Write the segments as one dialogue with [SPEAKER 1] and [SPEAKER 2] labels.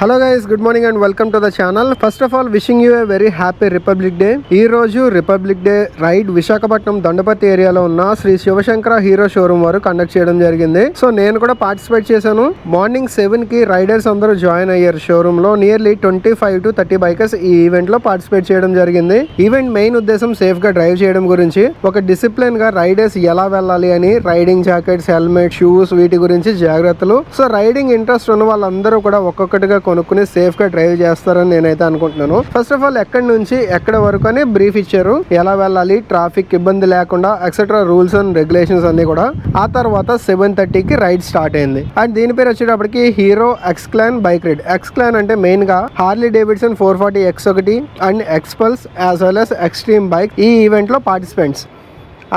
[SPEAKER 1] Hello guys, good morning and welcome to the channel. First of all wishing you a very happy Republic day. ఈ రోజు republic day ride Visakhapatnam దండపర్తి ఏరియాలో ఉన్న Shri Sivasankara Hero showroom వారు conduct చేయడం జరిగింది. So నేను కూడా పార్టిసిపేట్ చేశాను. మార్నింగ్ 7 కి రైడర్స్ అందరూ జాయిన్ అయ్యారు షోరూమ్ లో. నియర్లీ 25 to 30 బైకర్స్ ఈ ఈవెంట్ లో పార్టిసిపేట్ చేయడం జరిగింది. ఈవెంట్ మెయిన్ ఉద్దేశం సేఫ్ గా డ్రైవ్ చేయడం గురించి, ఒక డిసిప్లిన్ గా రైడర్స్ ఎలా వెళ్ళాలి అని, రైడింగ్ జాకెట్స్, హెల్మెట్, షూస్ వీటి గురించి జాగ్రత్తలు. సో రైడింగ్ ఇంట్రెస్ట్ ఉన్న వాళ్ళందరూ కూడా ఒక్కొక్కటిగా కొనుక్కుని సేఫ్ గా డ్రైవ్ చేస్తారని నేనైతే అనుకుంటున్నాను. ఫస్ట్ ఆఫ్ ఆల్ ఎక్కడి నుంచి ఎక్కడ వరకు అని బ్రీఫ్ ఇచ్చారు, ఎలా వెళ్ళాలి, ట్రాఫిక్ ఇబ్బంది లేకుండా ఎక్సెట్రా రూల్స్ అండ్ రెగ్యులేషన్స్ అన్ని కూడా. ఆ తర్వాత 7:30 కి రైడ్ స్టార్ట్ అయింది. అండ్ దీని పేరు వచ్చేటప్పటికి Hero XClan bike ride. XClan అంటే మెయిన్ గా Harley Davidson 440 X1 and Xpulse as well as Xtreme bike ఈ ఈవెంట్ లో పార్టిసిపెంట్స్.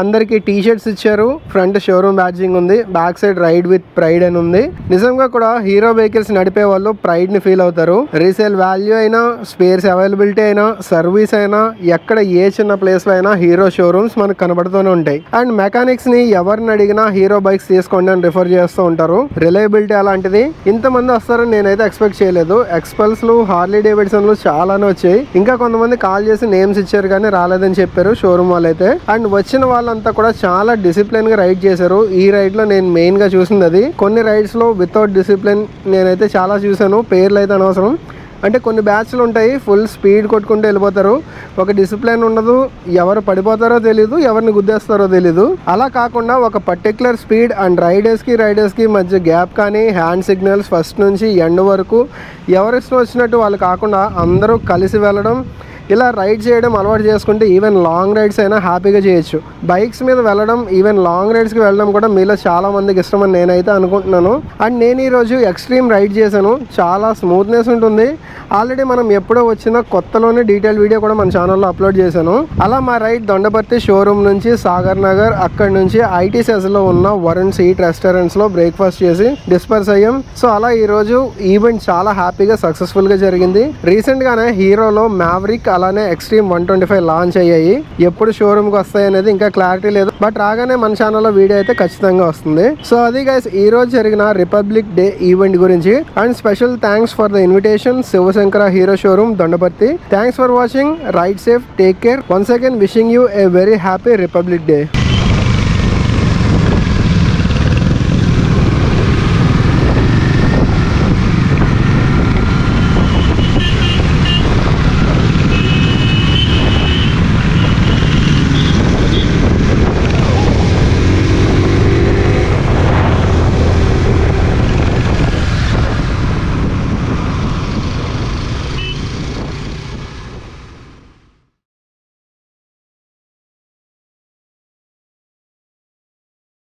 [SPEAKER 1] అందరికి టీ షర్ట్స్ ఇచ్చారు. ఫ్రంట్ షోరూమ్ బ్యాడ్జింగ్ ఉంది, back side ride with pride అని ఉంది. నిజంగా కూడా హీరో వెహికల్స్ నడిపే వాళ్ళు ప్రైడ్ ని ఫీల్ అవుతారు. రీసేల్ వాల్యూ అయినా, స్పేర్స్ అవైలబిలిటీ అయినా, సర్వీస్ అయినా, ఎక్కడ ఏ చిన్న ప్లేస్ లో అయినా హీరో షోరూమ్స్ మనకు కనబడుతూనే ఉంటాయి. అండ్ మెకానిక్స్ ని ఎవరిని అడిగినా హీరో బైక్స్ తీసుకోండి అని రిఫర్ చేస్తూ ఉంటారు. రిలయబిలిటీ అలాంటిది. ఇంతమంది వస్తారని నేనైతే ఎక్స్పెక్ట్ చేయలేదు. ఎక్స్పల్స్ లు, హార్లీ డేవిడ్సన్ లు చాలానే వచ్చాయి. ఇంకా కొంతమంది కాల్ చేసి నేమ్స్ ఇచ్చారు కానీ రాలేదని చెప్పారు షోరూమ్ వాళ్ళైతే. అండ్ వచ్చిన వాళ్ళంతా కూడా చాలా డిసిప్లిన్ గా రైడ్ చేశారు. ఈ రైడ్ లో నేను మెయిన్ గా చూసింది అది. కొన్ని రైడ్స్ లో వితౌట్ డిసిప్లిన్ నేనైతే చాలా చూసాను. పేర్లు అయితే అనవసరం. అంటే కొన్ని బ్యాచ్లు ఉంటాయి, ఫుల్ స్పీడ్ కొట్టుకుంటూ వెళ్ళిపోతారు. ఒక డిసిప్లిన్ ఉండదు, ఎవరు పడిపోతారో తెలీదు, ఎవరిని గుద్దేస్తారో తెలీదు. అలా కాకుండా ఒక పర్టికులర్ స్పీడ్ అండ్ రైడర్స్ కి మధ్య గ్యాప్ కానీ, హ్యాండ్ సిగ్నల్స్ ఫస్ట్ నుంచి ఎండ్ వరకు ఎవరిష్టం వచ్చినట్టు వాళ్ళు కాకుండా అందరూ కలిసి వెళ్ళడం, ఇలా రైడ్ చేయడం అలవాటు చేసుకుంటే ఈవెన్ లాంగ్ రైడ్స్ అయినా హ్యాపీగా చేయొచ్చు. బైక్స్ మీద వెళ్ళడం, ఈవెన్ లాంగ్ రైడ్స్కి వెళ్ళడం కూడా మీలో చాలా మందికి ఇష్టమని నేనైతే అనుకుంటున్నాను. అండ్ నేను ఈరోజు ఎక్స్ట్రీమ్ రైడ్ చేశాను. చాలా స్మూత్నెస్ ఉంటుంది. ఆల్రెడీ మనం ఎప్పుడో వచ్చిన కొత్తలోనే డీటెయిల్ వీడియో కూడా మన ఛానల్లో అప్లోడ్ చేశాను. అలా మా రైడ్ దొండపర్తి షోరూమ్ నుంచి సాగర్ నగర్, అక్కడి నుంచి ఐటీ సెజ్లో ఉన్న వరుణ్ సీట్ రెస్టారెంట్స్లో బ్రేక్ఫాస్ట్ చేసి డిస్పర్స్ అయ్యాం. సో అలా ఈరోజు ఈవెంట్ చాలా హ్యాపీగా సక్సెస్ఫుల్గా జరిగింది. రీసెంట్గానే హీరోలో మ్యావరిక్ అలానే ఎక్స్ట్రీమ్ 125 లాంచ్ అయ్యాయి. ఎప్పుడు షోరూమ్కి వస్తాయి అనేది ఇంకా క్లారిటీ లేదు, బట్ రాగానే మన ఛానల్లో వీడియో అయితే ఖచ్చితంగా వస్తుంది. సో అది గైస్ ఈ రోజు జరిగిన రిపబ్లిక్ డే ఈవెంట్ గురించి. And special thanks for the invitation Shivashankara Hero showroom Dondaparthi. Thanks for watching. Ride safe, take care. Once again wishing you a very happy Republic day.